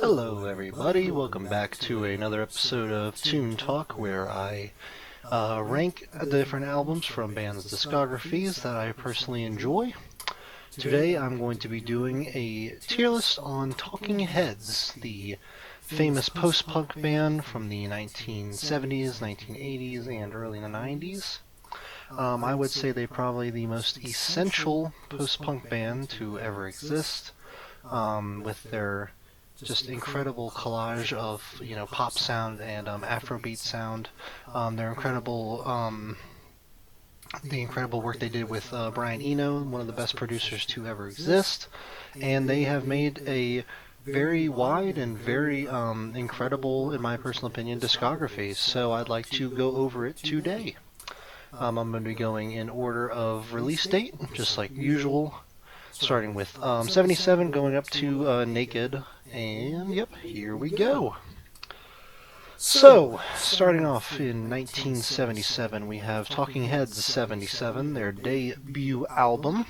Hello everybody, welcome back to another episode of Toon Talk where I rank different albums from bands' discographies that I personally enjoy. Today I'm going to be doing a tier list on Talking Heads, the famous post-punk band from the 1970s, 1980s, and early 90s. I would say they're probably the most essential post-punk band to ever exist, with their just incredible collage of pop sound and Afrobeat sound. Their incredible the incredible work they did with Brian Eno, one of the best producers to ever exist, and they have made a very wide and very incredible, in my personal opinion, discography. So I'd like to go over it today. I'm going to be going in order of release date, just like usual. Starting with 77, going up to Naked, and yep, here we go. So, starting off in 1977, we have Talking Heads 77, their debut album.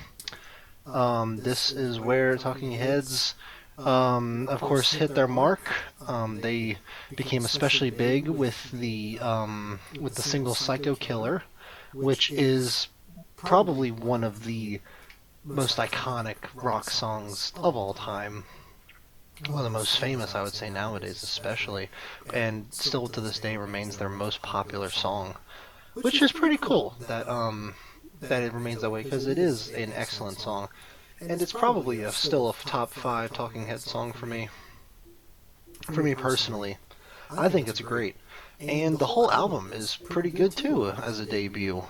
This is where Talking Heads, of course, hit their mark. They became especially big with the single Psycho Killer, which is probably one of the most iconic rock songs of all time. One of the most famous, I would say, nowadays especially, and still to this day remains their most popular song, which is pretty cool that it remains that way, because it is an excellent song, and it's probably still a top 5 Talking Heads song for me. For me personally, I think it's great, and the whole album is pretty good too as a debut.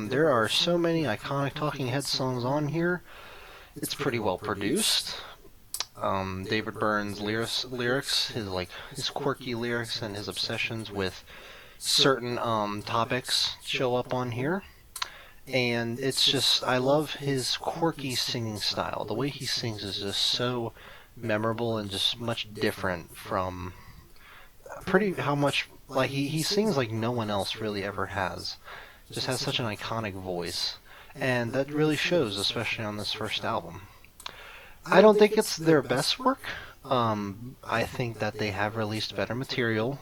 There are so many iconic Talking Heads songs on here. It's pretty well produced. David Byrne's lyrics, his quirky lyrics and his obsessions with certain topics show up on here. And it's just, I love his quirky singing style. The way he sings is just so memorable and just much different from he sings like no one else really ever has. Just has such an iconic voice, and that really shows, especially on this first album. I don't think it's their best work. I think that they have released better material,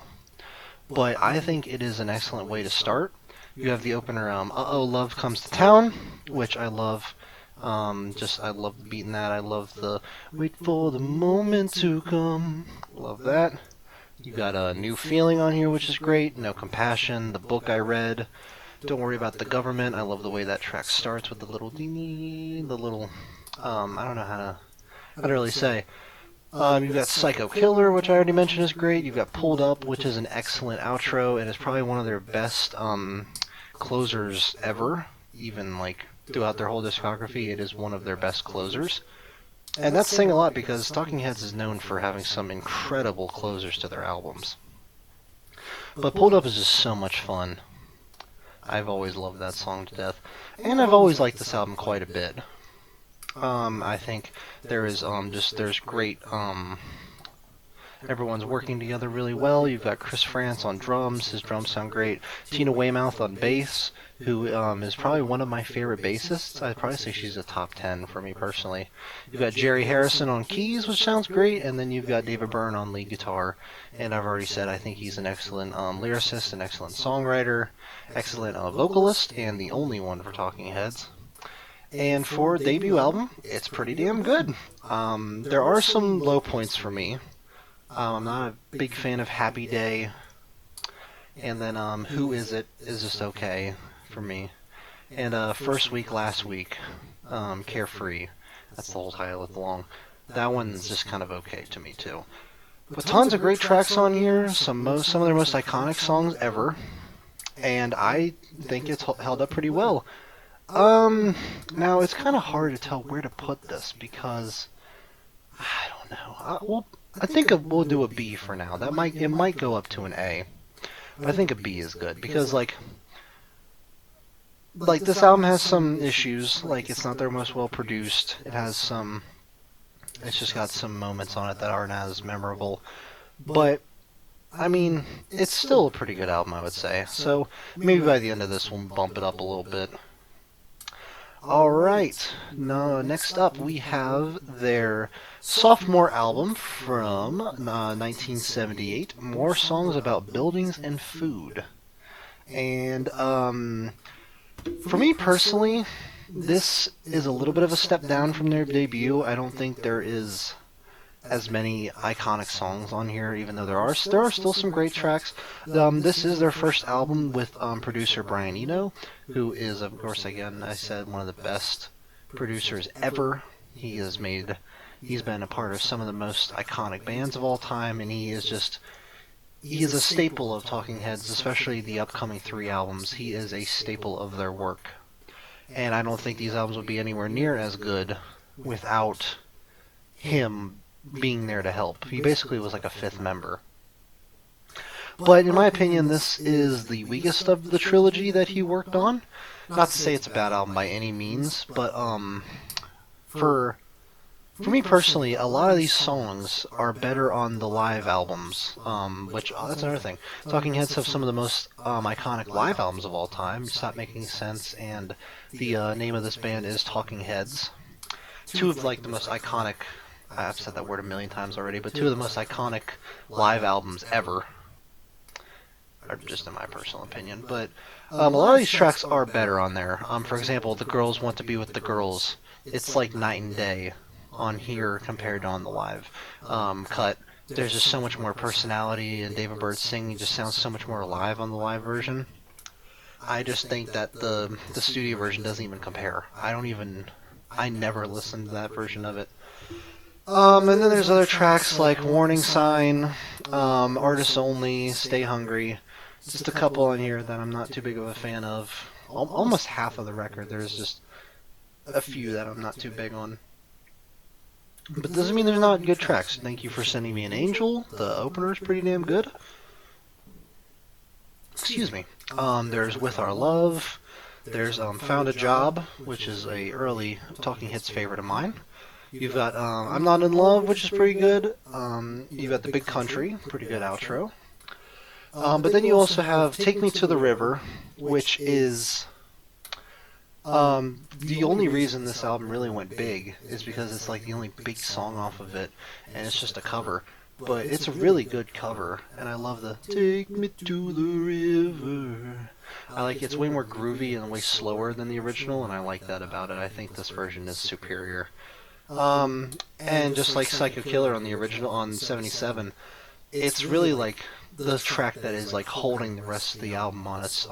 but I think it is an excellent way to start. You have the opener, Uh-Oh, Love Comes to Town, which I love. I love the beat in that. I love the wait for the moment to come. Love that. You got a New Feeling on here, which is great. No Compassion, the book I read. Don't Worry About the Government. I love the way that track starts with the little ding, the little, I don't know how to really say. You've got Psycho Killer, which I already mentioned is great. You've got Pulled Up, which is an excellent outro, and is probably one of their best closers ever. Even throughout their whole discography, it is one of their best closers. And that's saying a lot, because Talking Heads is known for having some incredible closers to their albums. But Pulled Up is just so much fun. I've always loved that song to death, and I've always liked this album quite a bit. I think there's great, everyone's working together really well. You've got Chris Frantz on drums, his drums sound great. Tina Weymouth on bass, who is probably one of my favorite bassists. I'd probably say she's a top 10 for me personally. You've got Jerry Harrison on keys, which sounds great, and then you've got David Byrne on lead guitar. And I've already said I think he's an excellent lyricist, an excellent songwriter, excellent vocalist, and the only one for Talking Heads. And for a debut album, it's pretty damn good. There are some low points for me. I'm not a big fan of Happy Day, and then Who Is It is just okay for me. And First Week, Last Week, Carefree, that's the whole title of the long. That one's just kind of okay to me too. But tons of great tracks on here, some of their most iconic songs ever, and I think it's held up pretty well. Now it's kind of hard to tell where to put this, because I don't know. I think we'll do a B for now. It might go up to an A, but I think a B is good, because this album has some issues. It's not their most well produced. It's just got some moments on it that aren't as memorable, but I mean, it's still a pretty good album, I would say. So maybe by the end of this we'll bump it up a little bit. Alright, now next up we have their sophomore album from 1978, More Songs About Buildings and Food. And for me personally, this is a little bit of a step down from their debut. I don't think there is as many iconic songs on here, even though there are still some great tracks. This is their first album with producer Brian Eno, who is, of course, again, I said, one of the best producers ever. He's been a part of some of the most iconic bands of all time, and he is a staple of Talking Heads, especially the upcoming 3 albums. He is a staple of their work. And I don't think these albums would be anywhere near as good without him being there to help. He basically was like a 5th member. But in my opinion, this is the weakest of the trilogy that he worked on. Not to say it's a bad album by any means, but for me personally, a lot of these songs are better on the live albums, which, that's another thing. Talking Heads have some of the most iconic live albums of all time, Stop Making Sense, and the name of this band is Talking Heads. 2 of, like, the most iconic, I've said that word a million times already, but 2 of the most iconic live albums ever, or just in my personal opinion. But a lot of these tracks are better on there. For example, The Girls Want to Be with the Girls. It's like night and day on here compared to on the live cut. There's just so much more personality, and David Byrd's singing just sounds so much more alive on the live version. I just think that the studio version doesn't even compare. I never listened to that version of it. And then there's other tracks like Warning Sign, Artists Only, Stay Hungry. Just a couple on here that I'm not too big of a fan of. Almost half of the record, there's just a few that I'm not too big on. But doesn't mean there's not good tracks. Thank You for Sending Me an Angel. The opener is pretty damn good. Excuse me. There's With Our Love. There's Found a Job, which is a early Talking Heads favorite of mine. You've got I'm Not in Love, which is pretty good. You've got The Big Country, pretty good outro. But then you also have Take Me to the River, which is the only reason this album really went big is because it's like the only big song off of it, and it's just a cover. But it's a really good cover, and I love the Take Me to the River. I like it's way more groovy and way slower than the original, and I like that about it. I think this version is superior. And just like Psycho Killer on the original, on 77, it's really like the track that is like holding the rest of the album on its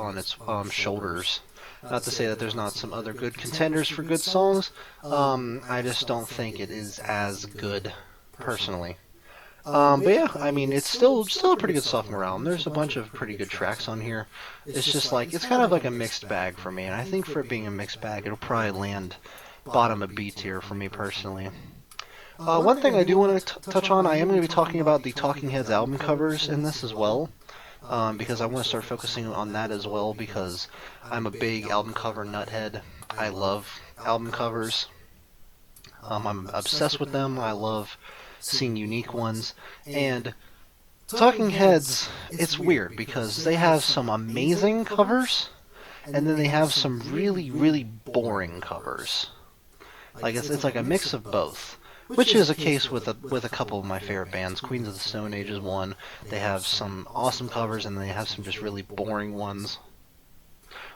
shoulders. Not to say that there's not some other good contenders for good songs. I just don't think it is as good, personally. But yeah, I mean, it's still a pretty good sophomore album. There's a bunch of pretty good tracks on here. It's just like, it's kind of like a mixed bag for me, and I think for it being a mixed bag, it'll probably land bottom of B tier for me personally. One thing I do want to touch on, I am going to be talking about the Talking Heads album covers in this as well, because I want to start focusing on that as well, because I'm a big album cover nuthead. I love album covers. I'm obsessed with them. I love seeing unique ones. And Talking Heads, it's weird, because they have some amazing covers, and then they have some really, really boring covers. Like it's like a mix of both, which is a case with a couple of my favorite bands. Queens of the Stone Age is one. They have some awesome covers, and they have some just really boring ones,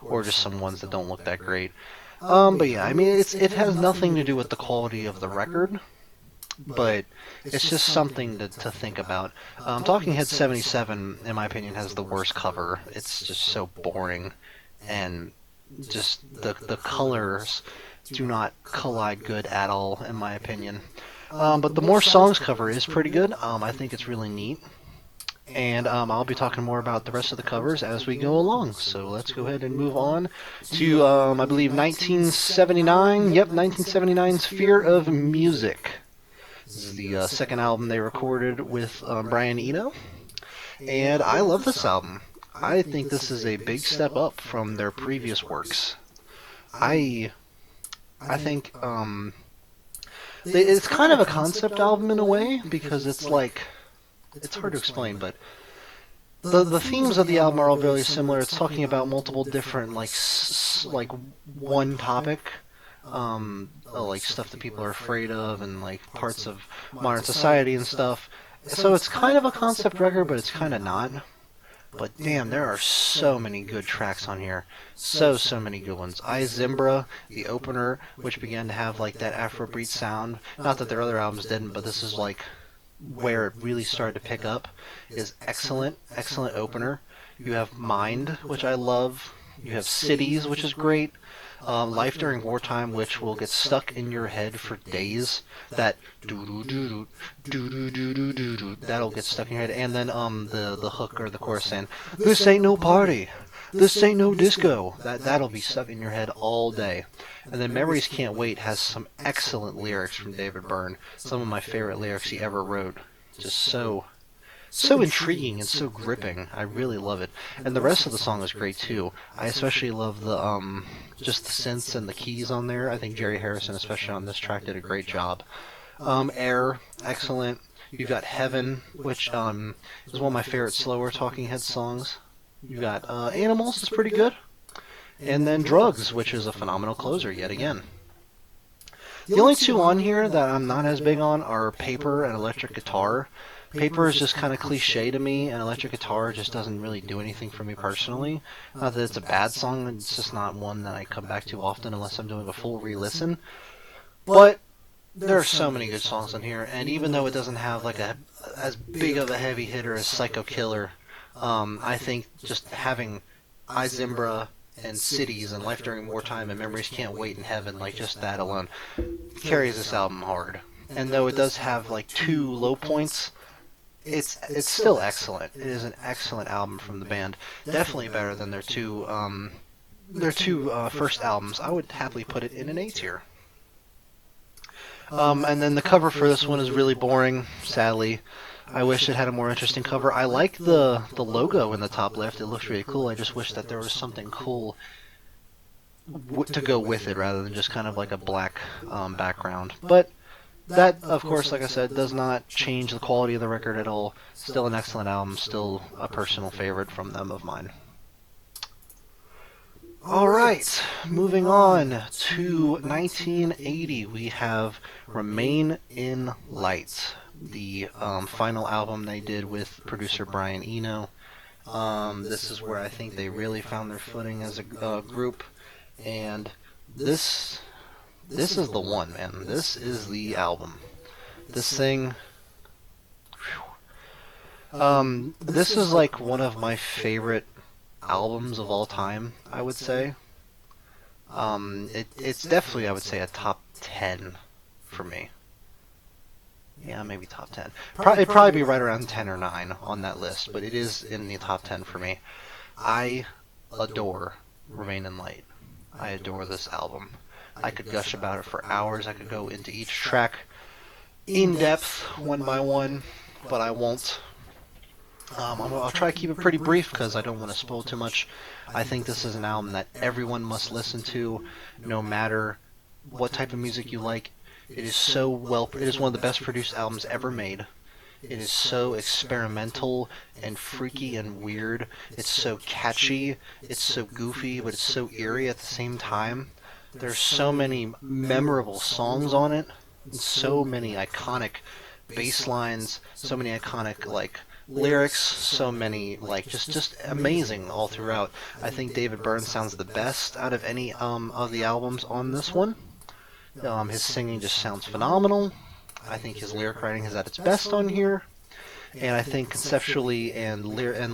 or just some ones that don't look that great. But yeah, I mean, it has nothing to do with the quality of the record, but it's just something to think about. Talking Heads 77, in my opinion, has the worst cover. It's just so boring, and just the colors do not collide good at all, in my opinion. But the More Songs cover is pretty good. I think it's really neat. And I'll be talking more about the rest of the covers as we go along. So let's go ahead and move on to, I believe, 1979. Yep, 1979's Fear of Music. This is the second album they recorded with Brian Eno. And I love this album. I think this is a big step up from their previous works. I think it's kind of a concept album in a way, because it's like, it's hard to explain, but the themes of the album are all very similar. It's talking about multiple different like one topic, like stuff that people are afraid of and like parts of modern society and stuff. So it's kind of a concept record, but it's kind of not. But damn, there are so many good tracks on here. So many good ones. I Zimbra, the opener, which began to have like that Afrobeat sound. Not that their other albums didn't, but this is like where it really started to pick up. Is excellent opener. You have Mind, which I love. You have Cities, which is great. Life During Wartime, which will get stuck in your head for days. That doo-doo-doo-doo, doo-doo-doo-doo-doo, that'll get stuck in your head. And then the hook or the chorus saying, "This ain't no party, this ain't no disco." That'll be stuck in your head all day. And then Memories Can't Wait has some excellent lyrics from David Byrne. Some of my favorite lyrics he ever wrote. Just so intriguing and so gripping. I really love it. And the rest of the song is great too. I especially love the just the synths and the keys on there. I think Jerry Harrison, especially on this track, did a great job. Air, excellent. You've got Heaven, which is one of my favorite slower Talking Heads songs. You've got Animals, is pretty good. And then Drugs, which is a phenomenal closer yet again. The only two on here that I'm not as big on are Paper and Electric Guitar. Paper is just kind of cliche to me, and Electric Guitar just doesn't really do anything for me personally. Not that it's a bad song, it's just not one that I come back to often unless I'm doing a full re-listen. But there are so many good songs on here, and even though it doesn't have like as big of a heavy hitter as Psycho Killer, I think just having I Zimbra and Cities and Life During Wartime and Memories Can't Wait in Heaven, like just that alone, carries this album hard. And though it does have like 2 low points, it's still excellent. It is an excellent album from the band. Definitely better than their two first albums. I would happily put it in an A tier. And then the cover for this one is really boring, sadly. I wish it had a more interesting cover. I like the logo in the top left. It looks really cool. I just wish that there was something cool to go with it rather than just kind of like a black background. But that, of course, like I said, does not change the quality of the record at all. Still an excellent album, still a personal favorite from them of mine. Alright, moving on to 1980, we have Remain in Light, the final album they did with producer Brian Eno. This is where I think they really found their footing as a group, and this is the one, man. This is the album. This thing... this is like one of my favorite albums of all time, I would say. It's definitely, I would say, a top 10 for me. Yeah, maybe top 10. It'd probably be right around 10 or 9 on that list, but it is in the top 10 for me. I adore Remain in Light. I adore this album. I could gush about it for hours. I could go into each track in depth, one by one, but I won't. I'll try to keep it pretty brief because I don't want to spoil too much. I think this is an album that everyone must listen to, no matter what type of music you like. It is so well. It is one of the best produced albums ever made. It is so experimental and freaky and weird. It's so catchy. It's so goofy, but it's so eerie at the same time. There's so many memorable songs on it, and so many iconic bass lines, so many iconic like lyrics, so many like just amazing all throughout. I think David Byrne sounds the best out of any of the albums on this one. His singing just sounds phenomenal. I think his lyric writing is at its best on here, and I think conceptually and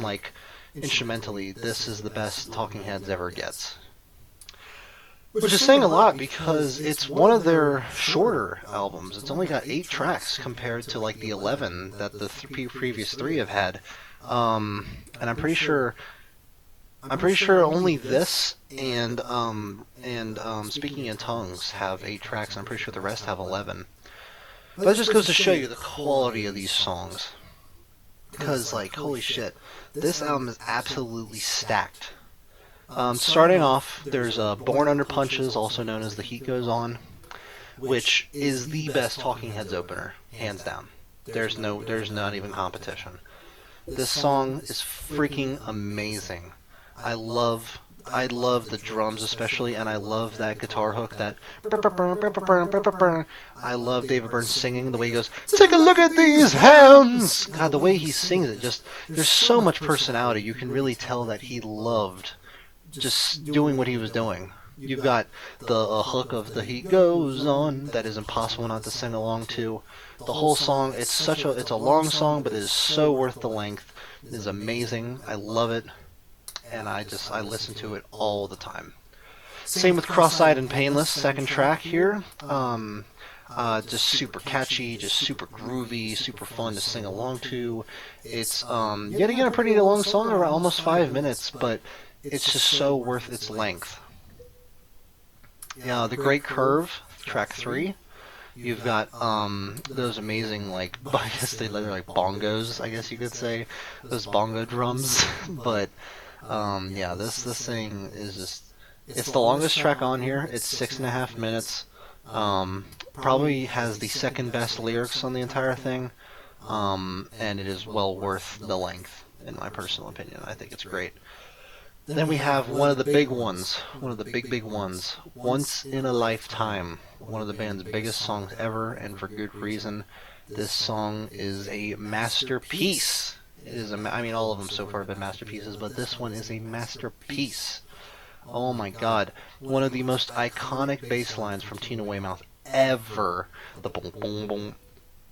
like instrumentally, this is the best Talking Heads ever gets. Which is saying a lot because it's one of their shorter albums. It's only got 8 tracks compared to like the 11 that the previous 3 have had. And I'm pretty sure only this and Speaking in Tongues have 8 tracks. I'm pretty sure the rest have 11. But that just goes to show you the quality of these songs. Because like, holy shit, this album is absolutely stacked. Starting off, there's Born Under Punches, also known as The Heat Goes On, which is the best Talking Heads opener, hands down. There's not even competition. This song is freaking amazing. I love I love the drums especially, and I love that guitar hook, that I love David Byrne singing, the way he goes, "Take a look at these hands!" God, the way he sings it, just, there's so much personality. You can really tell that he loved just doing what he was doing. You've got the hook of the "Heat Goes On" that is impossible not to sing along to. The whole song, it's a long song, but it is so worth the length. It is amazing. I love it, and I listen to it all the time. Same with "Cross-Eyed and Painless," second track here. Just super catchy, just super groovy, super fun to sing along to. It's yet again a pretty long song, around almost 5 minutes, but it's just so worth its length. Yeah, "The Great Curve," track 3. You've got those amazing, like, I guess they're like bongos, I guess you could say, those bongo drums. But yeah, this thing is just, it's the longest track on here. It's 6.5 minutes. Probably has the second best lyrics on the entire thing, and it is well worth the length, in my personal opinion. I think it's great. Then we have one of the big ones, one of the big ones, "Once in a Lifetime," one of the band's biggest songs ever, and for good reason. This song is a masterpiece. It is I mean, all of them so far have been masterpieces, but this one is a masterpiece. Oh my god. One of the most iconic bass lines from Tina Weymouth ever. The boom boom boom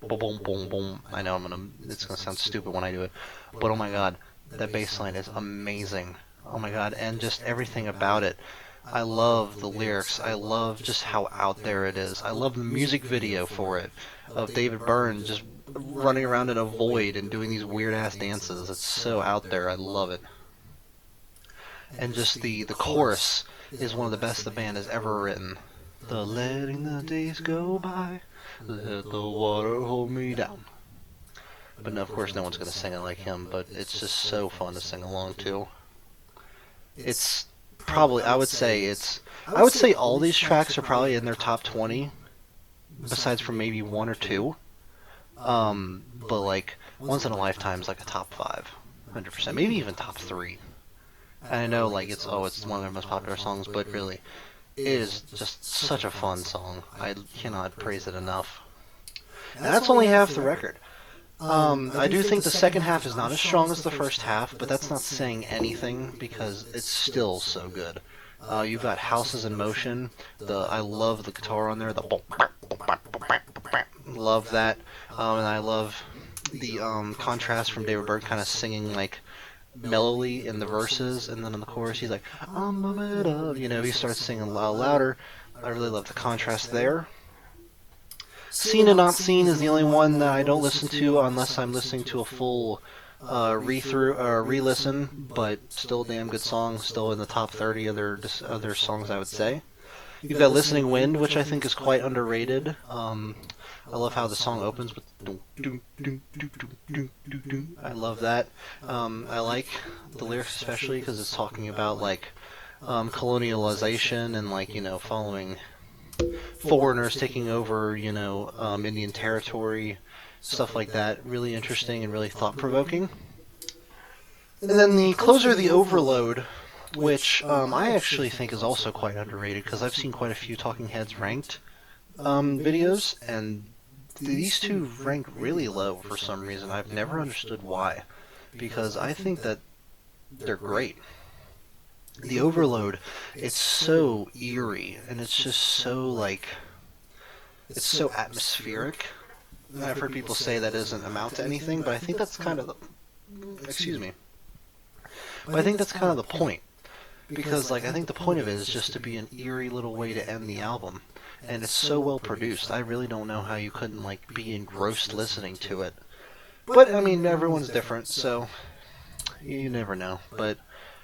boom boom boom boom. I know it's gonna sound stupid when I do it, but oh my god, that bass line is amazing. Oh my god, and just everything about it. I love the lyrics. I love just how out there it is. I love the music video for it, of David Byrne just running around in a void and doing these weird ass dances. It's so out there. I love it. And just the chorus is one of the best the band has ever written. "The letting the days go by, let the water hold me down." But no, of course no one's going to sing it like him, but it's just so fun to sing along to. It's probably, I would say all these tracks are probably in their top 20, besides from maybe one or two. But like, "Once in a Lifetime" is like a top 5, 100%, maybe even top 3. And I know, like, it's one of their most popular songs, but really, it is just such a fun song. I cannot praise it enough. And that's only half the record. I do think the second half is not as strong as the first half, but that's not saying anything, because it's still so good. You've got "Houses in Motion." I love the guitar on there. Love that. And I love the contrast from David Byrne kind of singing like mellowly in the verses, and then in the chorus he's like, "I'm a bit of," he starts singing a lot louder. I really love the contrast there. "Seen and Not Seen" is the only one that I don't listen to unless I'm listening to a full re-through or re-listen, but still a damn good song, still in the top 30 of their songs, I would say. You've got "Listening Wind," which I think is quite underrated. I love how the song opens with I love that. I like the lyrics especially because it's talking about like colonialization and like following foreigners taking over Indian territory, stuff like that. Really interesting and really thought-provoking. And then the closer, "The Overload," which I actually think is also quite underrated because I've seen quite a few Talking Heads ranked videos, and these two rank really low for some reason. I've never understood why, because I think that they're great. "The Overload," it's so eerie, and it's just so like, it's so atmospheric. I've heard people say that doesn't amount to anything, but I think that's kind of the, excuse me, but I think that's kind of the point, because like I think the point of it is just to be an eerie little way to end the album, and it's so well produced. I really don't know how you couldn't like be engrossed listening to it. But I mean, everyone's different, so you never know. But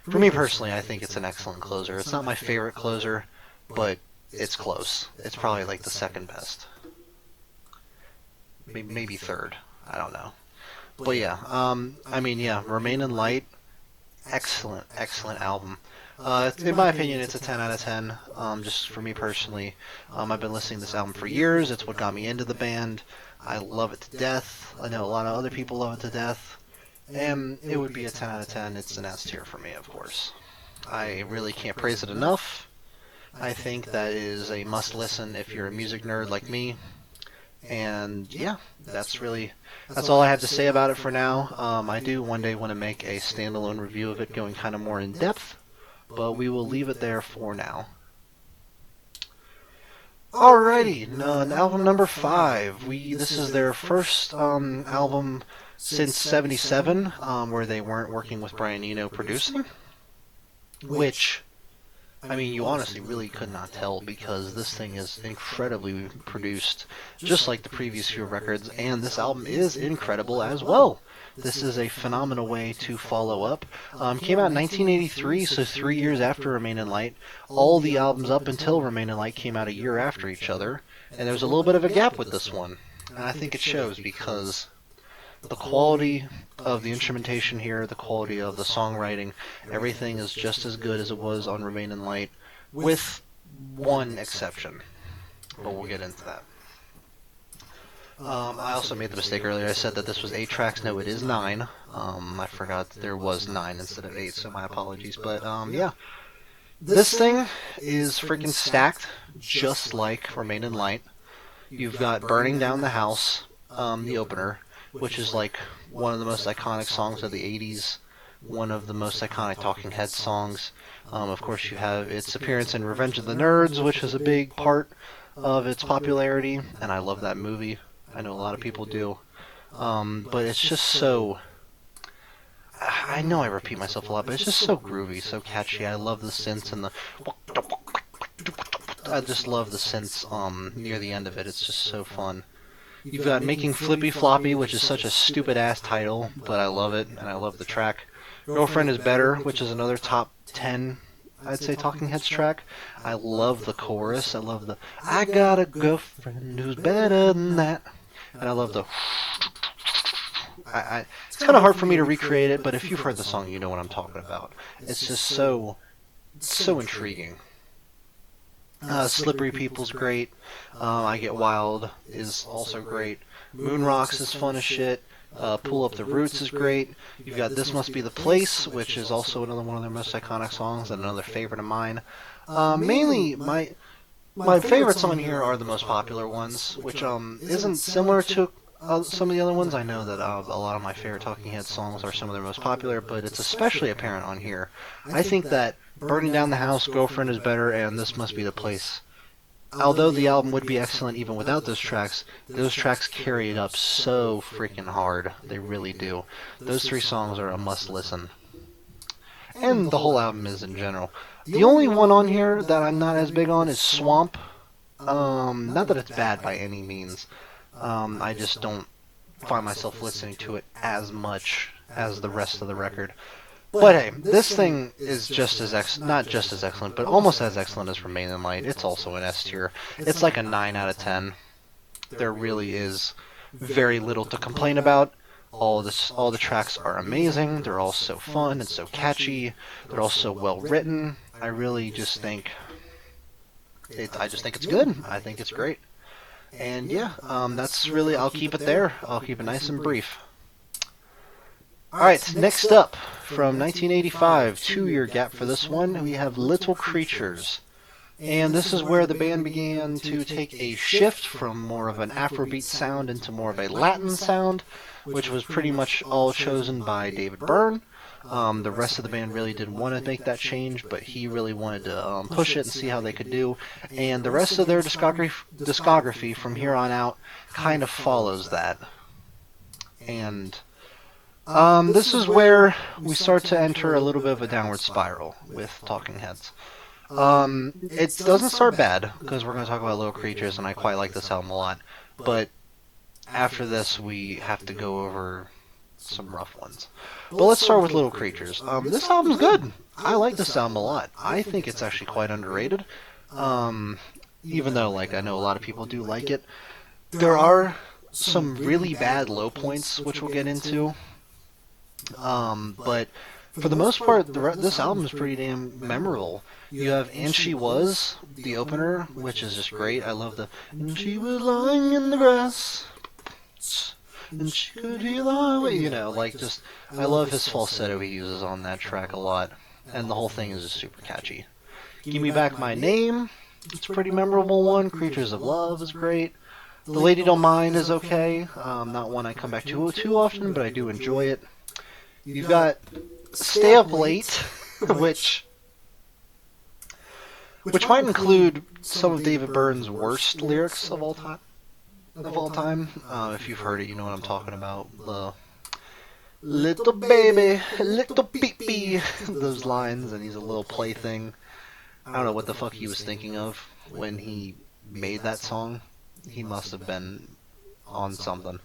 for me personally, I think it's an excellent closer. It's not my favorite closer, but it's close. It's probably like the second best. Maybe third. I don't know. But yeah, I mean, yeah, "Remain in Light," excellent album. In my opinion, it's a 10 out of 10. Just for me personally, I've been listening to this album for years. It's what got me into the band. I love it to death. I know a lot of other people love it to death. And it would be a 10 out of 10. It's an S tier for me, of course. I really can't praise it enough. I think that is a must listen if you're a music nerd like me. And yeah, that's all I have to say about it for now. I do one day want to make a standalone review of it going kind of more in depth, but we will leave it there for now. Alrighty, album number 5. This is their first album since '77, where they weren't working with Brian Eno producing, which, I mean, you honestly really could not tell because this thing is incredibly produced, just like the previous few records, and this album is incredible as well. This is a phenomenal way to follow up. Came out in 1983, so 3 years after Remain in Light. All the albums up until Remain in Light came out a year after each other, and there was a little bit of a gap with this one. And I think it shows because the quality of the instrumentation here, the quality of the songwriting, everything is just as good as it was on Remain in Light, with one exception. But we'll get into that. I also made the mistake earlier. I said that this was 8 tracks. No, it is 9. I forgot that there was 9 instead of 8, so my apologies. But, yeah. This thing is freaking stacked, just like Remain in Light. You've got Burning Down the House, the opener, which is like one of the most iconic songs of the 80s, one of the most iconic Talking Heads songs. Of course, you have its appearance in Revenge of the Nerds, which is a big part of its popularity, and I love that movie. I know a lot of people do. But it's just so... I know I repeat myself a lot, but it's just so groovy, so catchy. I love the synths and the... I just love the synths near the end of it. It's just so fun. You've got Making Flippy Floppy, which is such a stupid-ass title, but I love it, and I love the track. Girlfriend is Better, which is another top 10, I'd say, Talking Heads track. I love the chorus. I love the, I got a girlfriend who's better than that. And I love the... it's kind of hard for me to recreate it, but if you've heard the song, you know what I'm talking about. It's just so intriguing. Slippery People's great. I Get Wild is also great. Moon Rocks is fun as shit. Pull Up the Roots is great. You've got This Must Be the Place, which is also another one of their most iconic songs and another favorite of mine. Mainly, my favorites on here are the most popular ones, which isn't similar to some of the other ones. I know that a lot of my favorite Talking Heads songs are some of their most popular, but it's especially apparent on here. I think that Burning Down the House, Girlfriend is Better, and This Must Be the Place. Although the album would be excellent even without those tracks carry it up so freaking hard. They really do. Those 3 songs are a must listen. And the whole album is in general. The only one on here that I'm not as big on is Swamp. Not that it's bad by any means. I just don't find myself listening to it as much as the rest of the record. But hey, this thing is just as not just as excellent, but almost as excellent as Remain in Light. It's also an S tier. It's like a 9 out of 10. There really is very little to complain about. All the tracks are amazing. They're all so fun and so catchy. They're all so well written. I really just think it's good. I think it's great. And yeah, that's really, I'll keep it there. I'll keep it nice and brief. Alright, next up, from 1985, 2-year gap for this one, we have Little Creatures. And this is where the band began to take a shift from more of an Afrobeat sound into more of a Latin sound, which was pretty much all chosen by David Byrne. The rest of the band really didn't want to make that change, but he really wanted to push it and see how they could do. And the rest of their discography from here on out kind of follows that. And this is where we start to enter a little bit of a downward spiral with Talking Heads. It doesn't start bad, because we're going to talk about Little Creatures, and I quite like this album a lot. But after this, we have to go over some rough ones. But let's start with Little Creatures. This album's good. I like this album a lot. I think it's actually quite underrated. Even though, I know a lot of people do like it. There are some really bad low points, which we'll get into. But for the most part, this album is pretty damn memorable. You have And She Was, the opener, which is just great. I love the, and she was lying in the grass, and she could hear the highway, I love his falsetto he uses on that track a lot. and the whole thing is just super catchy. Give Me Back My Name, it's a pretty memorable one. Creatures of Love is great. The Lady Don't Mind is okay. Not one I come back to too often, but I do enjoy it. You've got Stay Up Late, which might include some of David Byrne's worst lyrics of all time. If you've heard it, you know what I'm talking about. The little baby, little pee-pee, those lines, and he's a little plaything. I don't know what the fuck he was thinking of when he made that song. He must have been on something.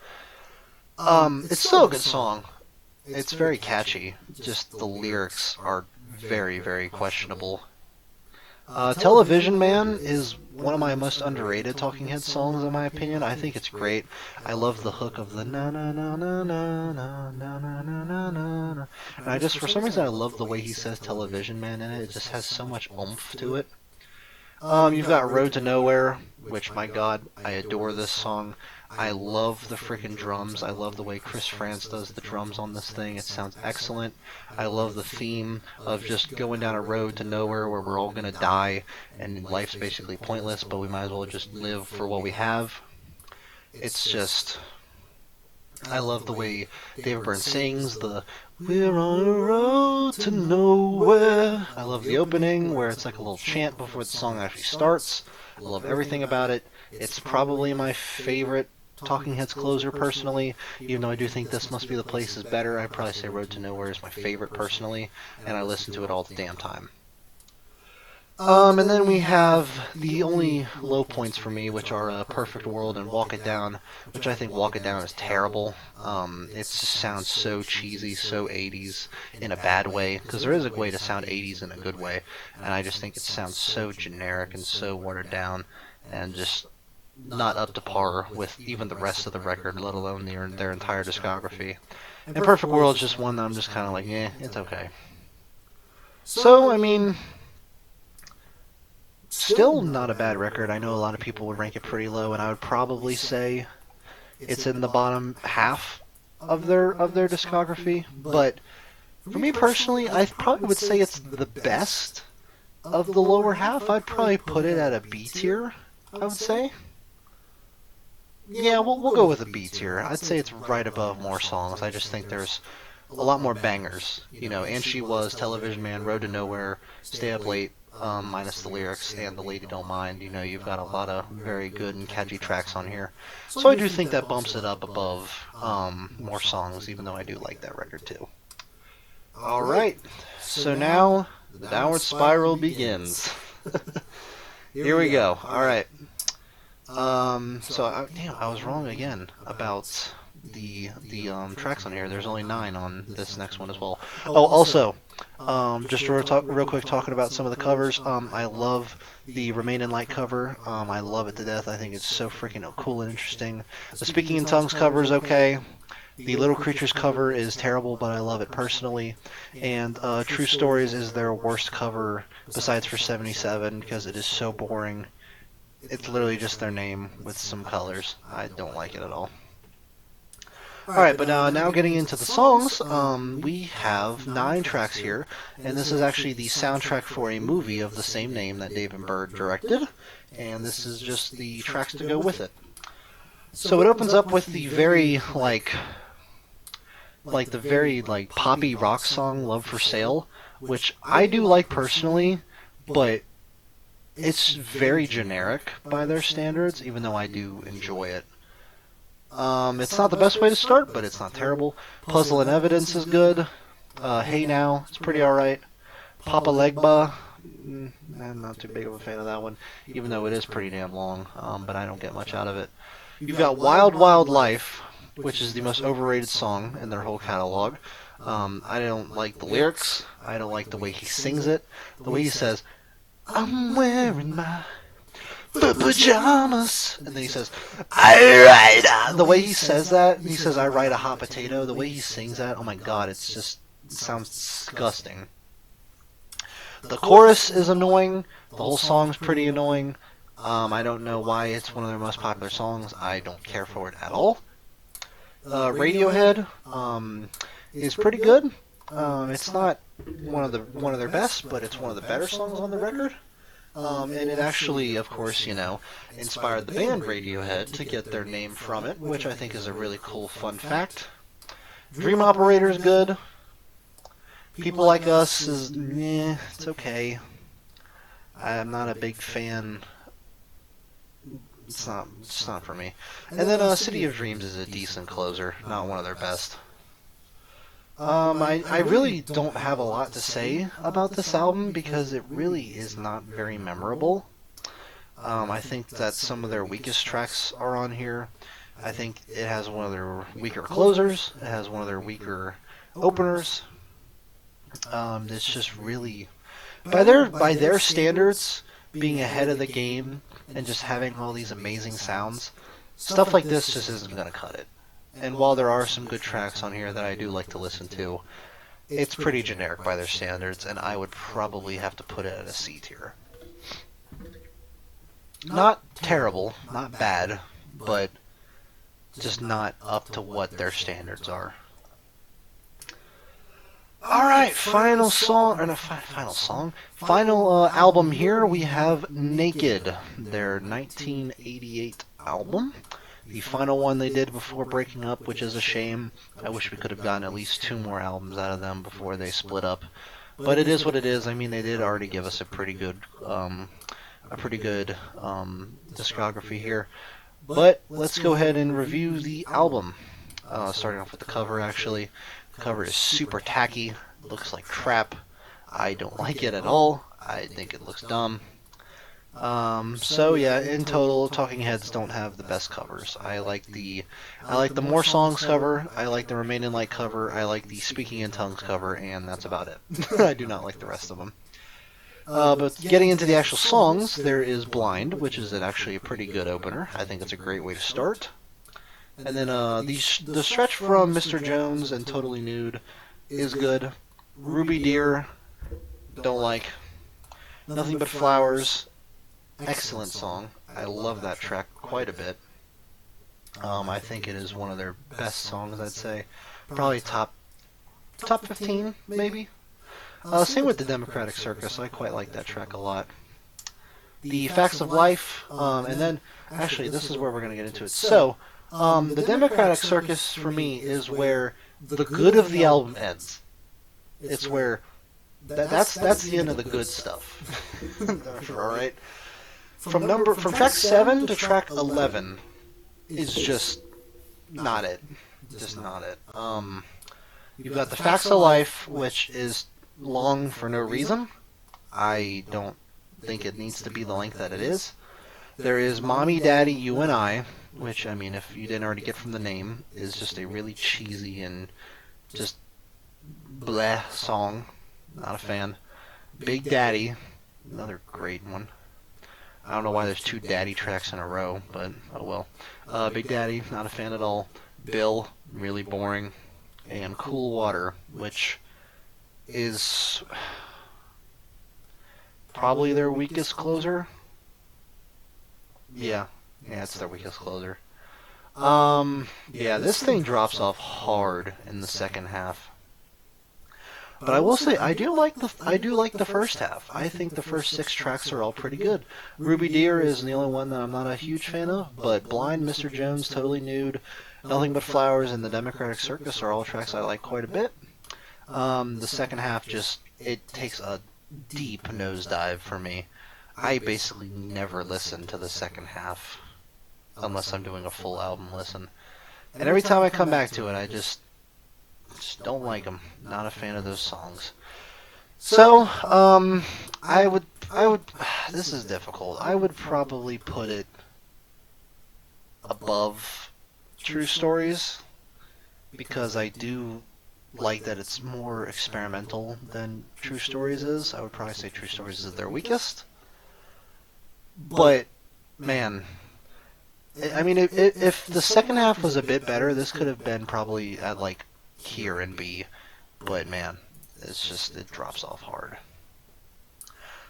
It's still a good song. It's very catchy. Just the lyrics are very, very questionable. Television Man is one of my most underrated Talking Heads songs, in my opinion. I think it's great. I love the hook of the na na na na na na na na na na na. And I just, for some reason, I love the way he says Television Man in it. It just has so much oomph to it. You've got Road to Nowhere, which, my god, I adore this song. I love the freaking drums. I love the way Chris France does the drums on this thing. It sounds excellent. I love the theme of just going down a road to nowhere where we're all going to die and life's basically pointless, but we might as well just live for what we have. It's just... I love the way David Byrne sings the "We're on a road to nowhere." I love the opening where it's like a little chant before the song actually starts. I love everything about it. It's probably my favorite Talking Heads closer personally, even though I do think This Must Be the Place is better. I'd probably say Road to Nowhere is my favorite personally, and I listen to it all the damn time. And then we have the only low points for me, which are Perfect World and Walk It Down, which I think Walk It Down is terrible. It just sounds so cheesy, so 80s in a bad way, because there is a way to sound 80s in a good way, and I just think it sounds so generic and so watered down, and just not up to par with even the rest of the record, let alone their entire discography. And Perfect World is just one that I'm just kind of like, it's okay. So, I mean... still not a bad record. I know a lot of people would rank it pretty low, and I would probably say it's in the bottom half of their discography. But for me personally, I probably would say it's the best of the lower half. I'd probably put it at a B tier, I would say. Yeah, we'll go with a B tier. I'd say it's right above more songs. I just think there's a lot more bangers. You know, And She Was, Television Man, Road to Nowhere, Stay Up Late, minus the lyrics, and The Lady Don't Mind. You know, you've got a lot of very good and catchy tracks on here. So I do think that bumps it up above more songs, even though I do like that record too. Alright, so now the downward spiral begins. Here we go. Alright. I was wrong again about the tracks on here. There's only 9 on this next one as well. Oh, also, just real quick talking about some of the covers. I love the Remain in Light cover. I love it to death. I think it's so freaking cool and interesting. The Speaking in Tongues cover is okay. The Little Creatures cover is terrible, but I love it personally. And True Stories is their worst cover besides for 77 because it is so boring. It's literally just their name with some colors. I don't like it at all. Alright, but now getting into the songs, we have 9 tracks here, and this is actually the soundtrack for a movie of the same name that David Byrne directed, and this is just the tracks to go with it. So it opens up with the very, poppy rock song, Love for Sale, which I do like personally, but it's very generic by their standards, even though I do enjoy it. It's not the best way to start, but it's not terrible. Puzzle and Evidence is good. Hey Now, it's pretty alright. Papa Legba, I'm not too big of a fan of that one, even though it is pretty damn long, but I don't get much out of it. You've got Wild Wild Life, which is the most overrated song in their whole catalog. I don't like the lyrics. I don't like the way he sings it. The way he says, I'm wearing my pajamas, and then he says, I ride. The way he says that, he says, I ride a hot potato. The way he sings that, oh my god, it sounds disgusting. The chorus is annoying. The whole song's pretty annoying. I don't know why it's one of their most popular songs. I don't care for it at all. Radiohead is pretty good. It's not one of their best, but it's one of the better songs on the record. And it actually, of course, inspired the band Radiohead to get their name from it, which I think is a really cool fun fact. Dream Operator's good. People Like Us is, it's okay. I'm not a big fan. It's not for me. And then City of Dreams is a decent closer, not one of their best. I really don't have a lot to say about this album because it really is not very memorable. I think that some of their weakest tracks are on here. I think it has one of their weaker closers. It has one of their weaker openers. It's just really, by their standards, being ahead of the game and just having all these amazing sounds, stuff like this just isn't going to cut it. And while there are some good tracks on here that I do like to listen to, it's pretty generic by their standards, and I would probably have to put it at a C tier. Not terrible, not bad, but just not up to what their standards are. Alright, final album here, we have Naked, their 1988 album. The final one they did before breaking up, which is a shame. I wish we could have gotten at least 2 more albums out of them before they split up. But it is what it is. I mean, they did already give us a pretty good discography here. But let's go ahead and review the album. Starting off with the cover, actually. The cover is super tacky. Looks like crap. I don't like it at all. I think it looks dumb. So yeah, in total, Talking Heads don't have the best covers. I like the More Songs cover, I like the Remain in Light cover, I like the Speaking in Tongues cover, and that's about it. I do not like the rest of them. But getting into the actual songs, there is Blind, which is actually a pretty good opener. I think it's a great way to start. And then the stretch from Mr. Jones and Totally Nude is good. Ruby Deer, don't like. Nothing But Flowers, excellent song. I love that track quite a bit. I think it is one of their best songs, I'd say. Probably top 15, maybe. Same with the Democratic Circus. I quite like that track a lot. The Facts of Life, and then, actually, this is where we're going to get into it. So, the Democratic Circus, for me, is where the good of the album ends. It's where, that's the end of the good stuff. Alright? From track 7 to track 11 is just not it. Just not it. You've got The Facts of Life, which is long for no reason. I don't think it needs to be the length that it is. There is Mommy, Daddy, You and I, which, I mean, if you didn't already get from the name, is just a really cheesy and just bleh song. Not a fan. Big Daddy, another great one. I don't know why there's 2 Daddy tracks in a row, but oh well. Big Daddy, not a fan at all. Bill, really boring. And Cool Water, which is probably their weakest closer. Yeah, it's their weakest closer. Yeah, this thing drops off hard in the second half. But I will say, I do like the first half. I think the first 6 tracks are all pretty good. Ruby Deer is the only one that I'm not a huge fan of, but Blind, Mr. Jones, Totally Nude, Nothing But Flowers, and the Democratic Circus are all tracks I like quite a bit. The second half it takes a deep nosedive for me. I basically never listen to the second half unless I'm doing a full album listen. And every time I come back to it, I just don't like them. Not a fan of those songs. So, I would, this is difficult. I would probably put it above True Stories, because I do like that it's more experimental than True Stories is. I would probably say True Stories is their weakest. But, man, I mean, if the second half was a bit better, this could have been probably at, like, here and B, but man, it drops off hard.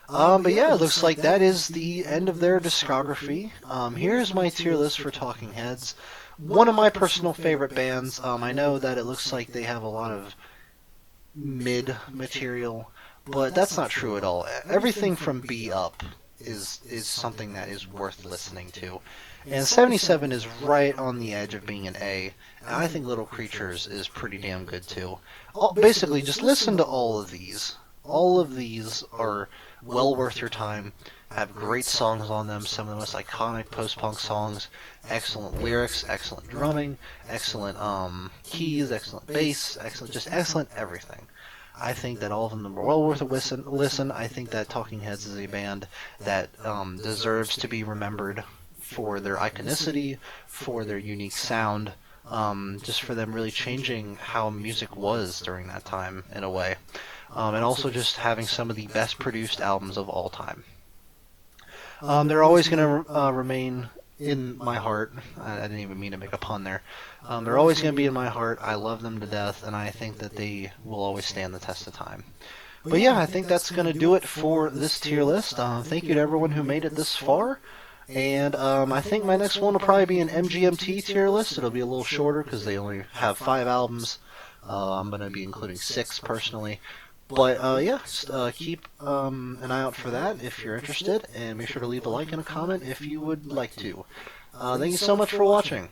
But yeah, it looks like that is the end of their discography. Here's my tier list for Talking Heads. One of my personal favorite bands. I know that it looks like they have a lot of mid material, but that's not true at all. Everything from B up is something that is worth listening to. And 77 is right on the edge of being an A, and I think Little Creatures is pretty damn good too. Basically, just listen to all of these. All of these are well worth your time, have great songs on them, some of the most iconic post-punk songs, excellent lyrics, excellent drumming, excellent keys, excellent bass, just excellent everything. I think that all of them are well worth a listen. I think that Talking Heads is a band that deserves to be remembered for their iconicity, for their unique sound, just for them really changing how music was during that time in a way, and also just having some of the best produced albums of all time. They're always going to remain in my heart. I didn't even mean to make a pun there. They're always going to be in my heart. I love them to death, and I think that they will always stand the test of time. But yeah, I think that's going to do it for this tier list. Thank you to everyone who made it this far. And I think my next one will probably be an MGMT tier list. It'll be a little shorter because they only have 5 albums. I'm going to be including 6 personally. But yeah, just, keep an eye out for that if you're interested, and make sure to leave a like and a comment if you would like to. Thank you so much for watching.